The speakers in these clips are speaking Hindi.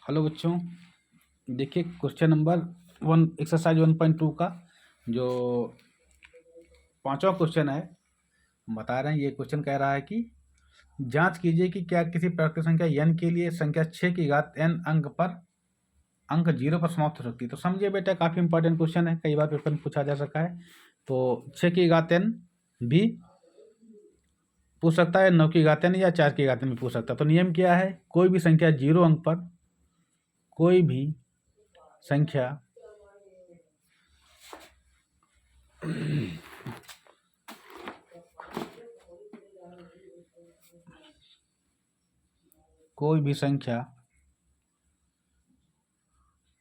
हेलो बच्चों, देखिए क्वेश्चन नंबर 1 एक्सरसाइज 1.2 का जो पांचवा क्वेश्चन है बता रहे हैं। ये क्वेश्चन कह रहा है कि जांच कीजिए कि क्या किसी प्राकृतिक संख्या n के लिए संख्या 6 की घात n अंक 0 पर समाप्त हो सकती है। तो समझिए बेटा, काफ़ी इंपॉर्टेंट क्वेश्चन है, कई बार पेपर में पूछा जा सका है। तो 6 की घात n भी पूछ सकता है, 9 की घात n या 4 की घात n भी पूछ सकता है। तो नियम क्या है? कोई भी संख्या 0 अंक पर, कोई भी संख्या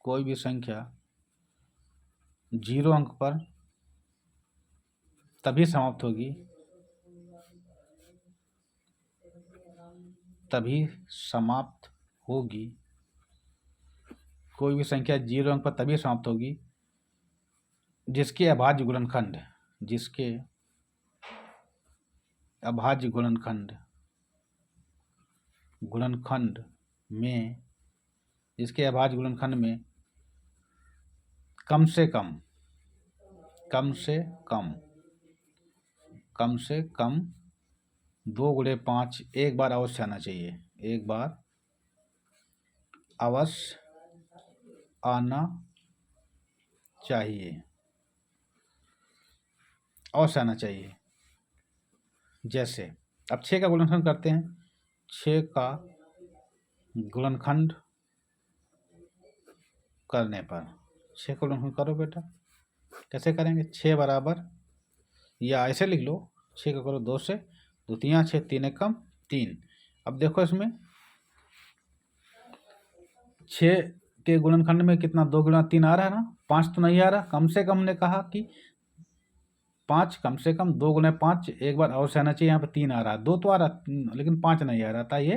कोई भी संख्या 0 अंक पर तभी समाप्त होगी कोई भी संख्या 0 अंक पर तभी समाप्त होगी जिसके अभाज्य गुणनखंड में कम से कम 2 गुणे 5 एक बार अवश्य आना चाहिए। अवश्य आना चाहिए। जैसे अब 6 का गुणनखंड करते हैं। 6 का गुणनखंड करने पर 6 का गुणनखंड करो बेटा। कैसे करेंगे? 6 बराबर, या ऐसे लिख लो, 6 का करो 2 से, 2 3 6, 3 1 कम 3। अब देखो इसमें 6 के गुणनखंड में कितना 2 गुणा 3 आ रहा है ना, 5 तो नहीं आ रहा। कम से कम हमने कहा कि 5, कम से कम 2 गुना 5 एक बार अवश्य आना चाहिए। यहाँ पे 3 आ रहा है, 2 तो आ रहा लेकिन 5 नहीं आ रहा था। ये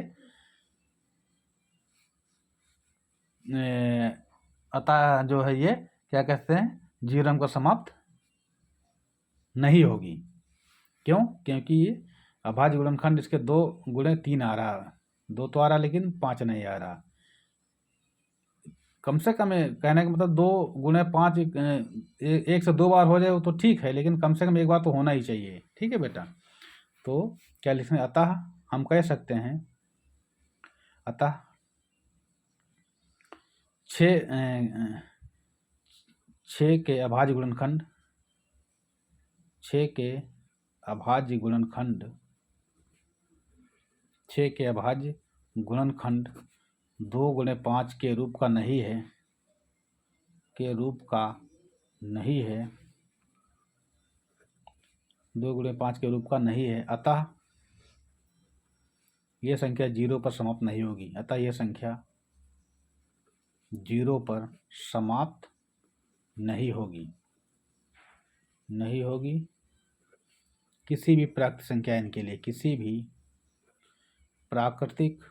अतः जो है ये क्या कहते हैं, 0 अंक पर समाप्त नहीं होगी। क्यों? क्योंकि ये अभाज्य गुणनखंड इसके 2 गुणे 3 आ रहा है, 2 तो आ रहा लेकिन 5 नहीं आ रहा। कम से कम कहने का मतलब 2 गुणे 5 एक से 2 बार हो जाए तो ठीक है, लेकिन कम से कम एक बार तो होना ही चाहिए। ठीक है बेटा? तो क्या लिखें? अतः हम कह सकते हैं, अतः 6 के अभाज्य गुणनखंड 2 गुणे 5 के रूप का नहीं है, 2 गुणे 5 के रूप का नहीं है। अतः यह संख्या 0 पर समाप्त नहीं होगी। अतः यह संख्या 0 पर समाप्त नहीं होगी किसी भी प्राकृतिक संख्या n के लिए, किसी भी प्राकृतिक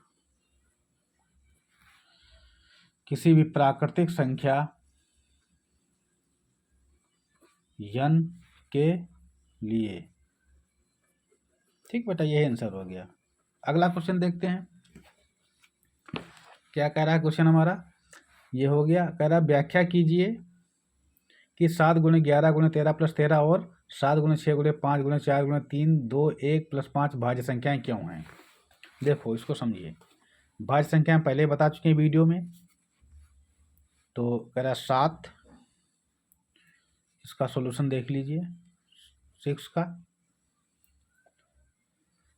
संख्या n के लिए। ठीक बेटा, यही आंसर हो गया। अगला क्वेश्चन देखते हैं क्या कह रहा है। क्वेश्चन हमारा ये हो गया, कह रहा है व्याख्या कीजिए कि 7 गुणे 11 गुणे 13 प्लस 13 और 7 गुणे 6 गुणे 5 गुणे 4 गुणे 3 2 1 प्लस 5 भाज्य संख्याएं क्यों हैं। देखो इसको समझिए। भाज्य संख्याएं पहले बता चुके हैं वीडियो में। तो कह रहा है 7, इसका सॉल्यूशन देख लीजिए। 6 का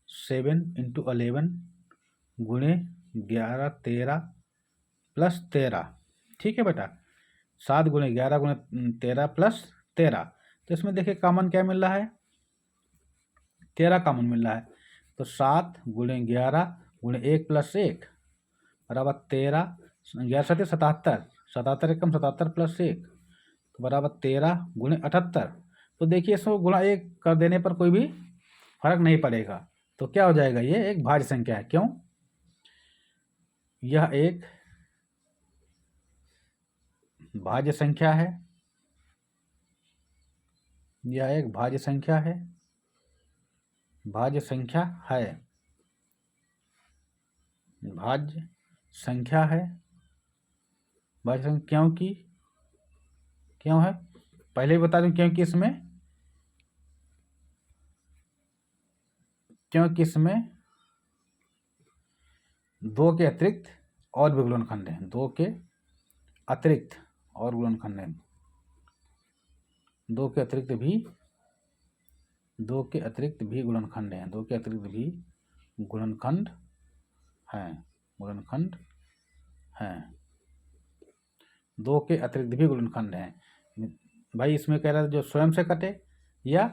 7 × 11 गुणे 11 13 प्लस 13। ठीक है बेटा? 7 गुणे 11 गुणे 13 प्लस 13। तो इसमें देखिए कॉमन क्या मिल रहा है? 13 कॉमन मिल रहा है। तो 7 गुणे 11 गुणे 1 प्लस 1 बराबर 13। 11 7 77, 77 एकम 77 प्लस 1 तो बराबर 13 गुणे 78। तो देखिए इसको गुणा 1 कर देने पर कोई भी फर्क नहीं पड़ेगा। तो क्या हो जाएगा? ये एक भाज्य संख्या है। क्यों? यह एक भाज्य संख्या है, भाज्य संख्या है भाज्य संख्या क्योंकि क्यों है, पहले ही बता दूं क्योंकि इसमें दो के अतिरिक्त और भी गुणनखंड हैं, दो के अतिरिक्त और गुणनखंड हैं, दो के अतिरिक्त भी गुणनखंड हैं, दो के अतिरिक्त भी गुणनखंड हैं, दो के अतिरिक्त भी गुणनखंड हैं। भाई इसमें कह रहा है जो स्वयं से कटे या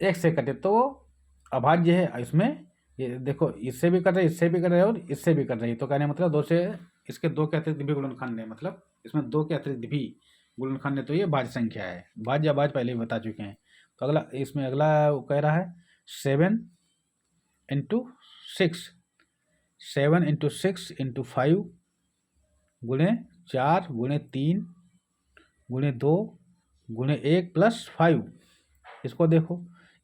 एक से कटे तो अभाज्य है। इसमें ये देखो इससे भी कट रही, इससे भी कट रही और इससे भी कट रही, तो कहने मतलब दो से इसके दो के अतिरिक्त भी गुणनखंड है, मतलब इसमें दो के अतिरिक्त भी गुणनखंड है, तो ये भाज्य संख्या है। भाज्य अभाज्य पहले ही बता चुके हैं। तो अगला इसमें अगला कह रहा है 7 × 6, 7 × 6 × 5 गुणे 4 गुणे 3 गुणे 2 गुणे 1 + 5। इसको देखो,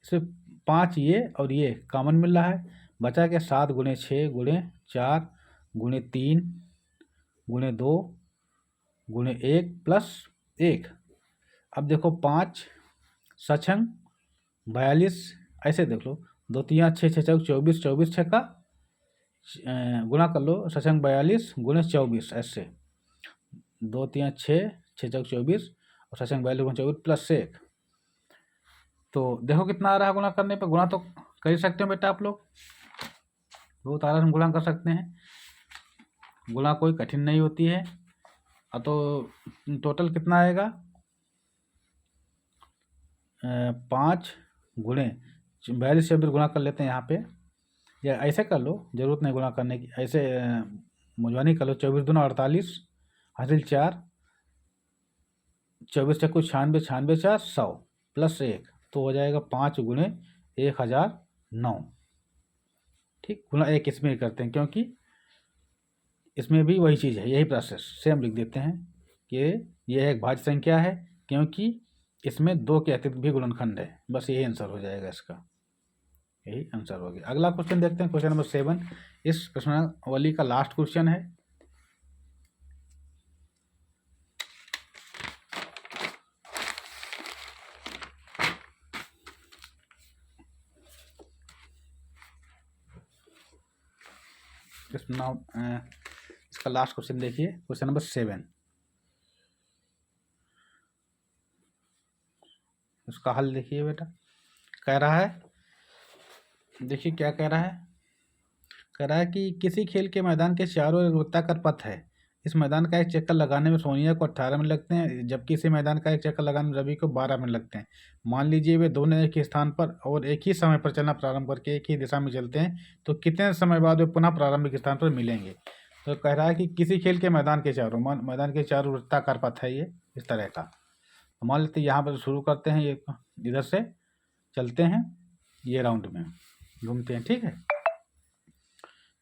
इसमें 5 ये और ये कॉमन मिल रहा है, बचा के 7 गुणे 6 गुणे 4 गुणे 3 गुणे 2 गुणे 1 + 1। अब देखो 5 सछंग 42, ऐसे देख लो, 2 3 6 6 चौक 24, 24 6 का गुणा कर लो, सछंग 42 गुणे 24, ऐसे 2 3 6 6 चौक 24 और सछंग 42 गुणे 24 + 1। तो देखो कितना आ रहा है गुणा करने पे, गुणा तो कर ही सकते हो बेटा आप लोग, बहुत आराम से गुणा कर सकते हैं, गुणा कोई कठिन नहीं होती है। अब तो टोटल कितना आएगा, 5 गुणे 42 से गुणा कर लेते हैं यहाँ पे, या ऐसे कर लो, जरूरत नहीं गुणा करने की, ऐसे मुझवानी कर लो, 24 दूना 48 हासिल 4, 24 चक्कू 96, 96 4 100 + 1, तो हो जाएगा 5 गुणे 1009। ठीक, गुणा 1 इसमें ही करते हैं क्योंकि इसमें भी वही चीज़ है, यही प्रोसेस सेम लिख देते हैं कि यह एक भाज्य संख्या है क्योंकि इसमें दो के अतिरिक्त भी गुणनखंड है। बस यही आंसर हो जाएगा इसका, यही आंसर हो गया। अगला क्वेश्चन देखते हैं, क्वेश्चन नंबर 7, इस प्रश्नावली का लास्ट क्वेश्चन है। इसका लास्ट क्वेश्चन देखिए, क्वेश्चन नंबर 7, उसका हल देखिए बेटा। कह रहा है, देखिए क्या कह रहा है, कह रहा है कि किसी खेल के मैदान के चारों ओर वृत्ताकार पथ है, इस मैदान का एक चक्कर लगाने में सोनिया को 18 मिनट लगते हैं, जबकि इसी मैदान का एक चक्कर लगाने में रवि को 12 मिनट लगते हैं। मान लीजिए वे दोनों एक ही स्थान पर और एक ही समय पर चलना प्रारंभ करके एक ही दिशा में चलते हैं, तो कितने समय बाद वे पुनः प्रारंभिक स्थान पर मिलेंगे। तो कह रहा है कि किसी खेल के मैदान के चारों, मैदान के चारों वृत्ताकार पथ है ये इस तरह का। मान लेते हैं यहाँ पर शुरू करते हैं, ये इधर से चलते हैं, ये राउंड में घूमते हैं, ठीक है।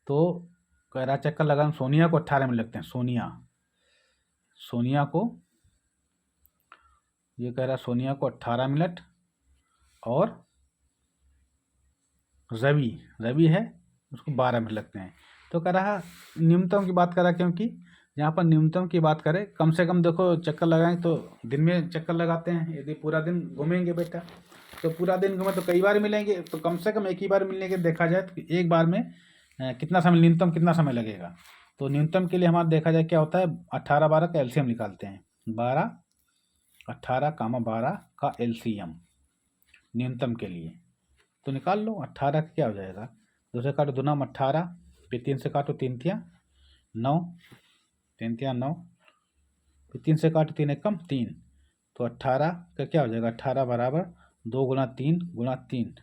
तो कह रहा चक्कर लगाने सोनिया को 18 मिनट लगते हैं, सोनिया को ये कह रहा सोनिया को 18 मिनट, और रवि है उसको 12 मिनट लगते हैं। तो कह रहा न्यूनतम की बात कर रहा, क्योंकि यहाँ पर न्यूनतम की बात करें, कम से कम देखो चक्कर लगाएं तो दिन में चक्कर लगाते हैं, यदि पूरा दिन घूमेंगे बेटा तो पूरा दिन घूमे तो कई बार मिलेंगे, तो कम से कम एक ही बार मिलने के देखा जाए तो एक बार में कितना समय, न्यूनतम कितना समय लगेगा। तो न्यूनतम के लिए हमारा देखा जाए क्या होता है, 18 12 का एलसीएम निकालते हैं, 18 12 का एलसीएम न्यूनतम के लिए, तो निकाल लो। 18 क्या हो जाएगा, 2 से काटो 2 9 18, फिर 3 से काटो 3 3 9, 3 3 9, फिर 3 से काटो 3 1 3, तो 18 का क्या हो जाएगा, 18 बराबर 2 गुणा 3,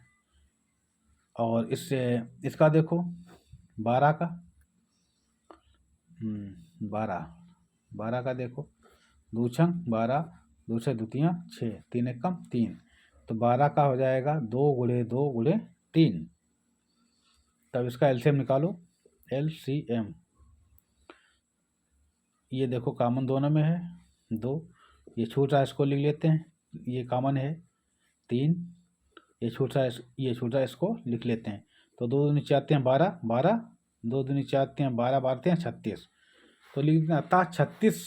और इससे इसका देखो 12 का 12 का देखो, 2 छंग 12, 2 से 2 6, 3 1 3, तो 12 का हो जाएगा 2 गुणे 2 गुणे 3। तब इसका एलसीएम निकालो, एलसीएम ये देखो कॉमन दोनों में है 2, ये छूट रहा है इसको लिख लेते हैं, ये कॉमन है 3, ये छूट रहा है इसको लिख लेते हैं। तो 2 दूनी 4 3 12, 12, 2 दूनी 4 3 12, 12 3 36, तो लिख देते हैं अतः 36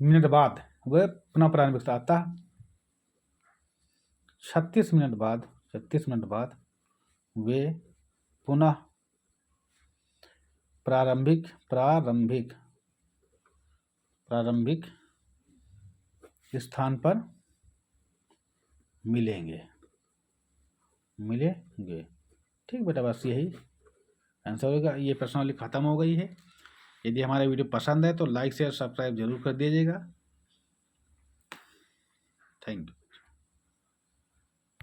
मिनट बाद वे पुनः प्रारंभिक था। अतः 36 मिनट बाद वे पुनः प्रारंभिक स्थान पर मिलेंगे। ठीक बेटा, बस यही आंसर होगा। ये प्रश्नावली खत्म हो गई है। यदि हमारा वीडियो पसंद है तो लाइक शेयर सब्सक्राइब जरूर कर दीजिएगा। Thank you.